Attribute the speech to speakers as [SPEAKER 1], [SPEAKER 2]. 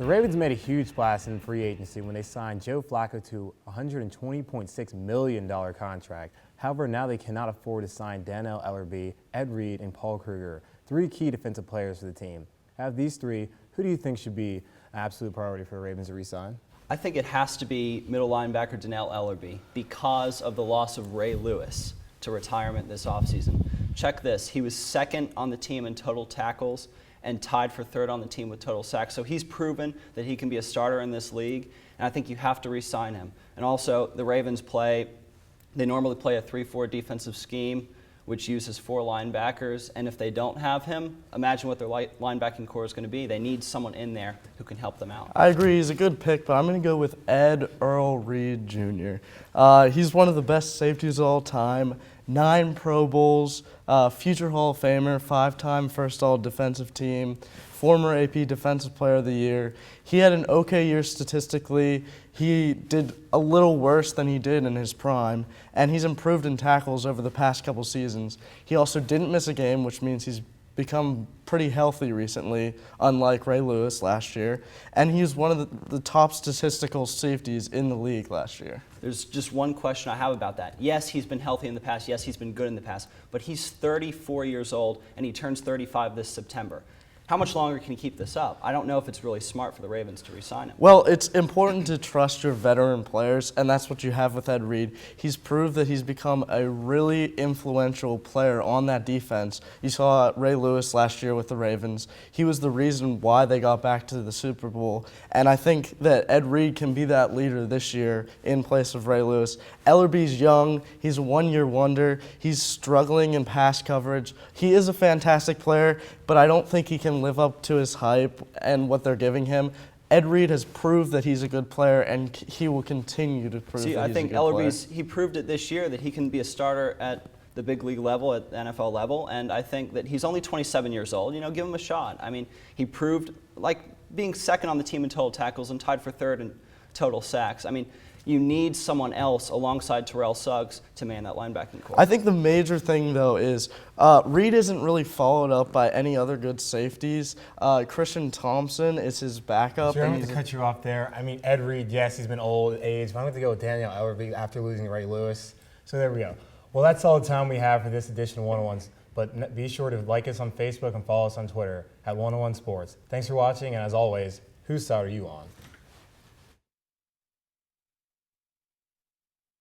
[SPEAKER 1] The Ravens made a huge splash in free agency when they signed Joe Flacco to a $120.6 million contract. However, now they cannot afford to sign Daniel Ellerbe, Ed Reed, and Paul Kruger, three key defensive players for the team. Out of these three, who do you think should be an absolute priority for the Ravens to re-sign?
[SPEAKER 2] I think it has to be middle linebacker Daniel Ellerbe because of the loss of Ray Lewis to retirement this offseason. Check this. He was second on the team in total tackles and tied for third on the team with total sacks. So he's proven that he can be a starter in this league, and I think you have to re-sign him. And also, the Ravens they normally play a 3-4 defensive scheme, which uses 4 linebackers, and if they don't have him, imagine what their linebacking core is going to be. They need someone in there who can help them out.
[SPEAKER 3] I agree, he's a good pick, but I'm going to go with Ed Earl Reed Jr. He's one of the best safeties of all time, 9 Pro Bowls, future Hall of Famer, 5-time first all defensive team, former AP Defensive Player of the Year. He had an okay year statistically. He did a little worse than he did in his prime, and he's improved in tackles over the past couple seasons. He also didn't miss a game, which means he's become pretty healthy recently, unlike Ray Lewis last year, and he was one of the top statistical safeties in the league last year.
[SPEAKER 2] There's just one question I have about that. Yes, he's been healthy in the past. Yes, he's been good in the past, but he's 34 years old, and he turns 35 this September. How much longer can he keep this up? I don't know if it's really smart for the Ravens to re-sign him.
[SPEAKER 3] Well, it's important to trust your veteran players, and that's what you have with Ed Reed. He's proved that he's become a really influential player on that defense. You saw Ray Lewis last year with the Ravens. He was the reason why they got back to the Super Bowl, and I think that Ed Reed can be that leader this year in place of Ray Lewis. Ellerbe's young. He's a one-year wonder. He's struggling in pass coverage. He is a fantastic player, but I don't think he can live up to his hype and what they're giving him. Ed Reed has proved that he's a good player, and he will continue to prove that he's a good player.
[SPEAKER 2] I think Ellerbe's, he proved it this year that he can be a starter at the big league level, at the NFL level, and I think that he's only 27 years old. You know, give him a shot. I mean, he proved, like being second on the team in total tackles and tied for third in total sacks. I mean, you need someone else alongside Terrell Suggs to man that linebacking core.
[SPEAKER 3] I think the major thing, though, is Reed isn't really followed up by any other good safeties. Christian Thompson is his backup.
[SPEAKER 1] Sure, I'm going to cut you off there. I mean, Ed Reed, yes, he's been old age, but I'm going to go with Daniel Ellerbe after losing Ray Lewis. So there we go. Well, that's all the time we have for this edition of 101s. But be sure to like us on Facebook and follow us on Twitter at 101 Sports. Thanks for watching, and as always, whose side are you on?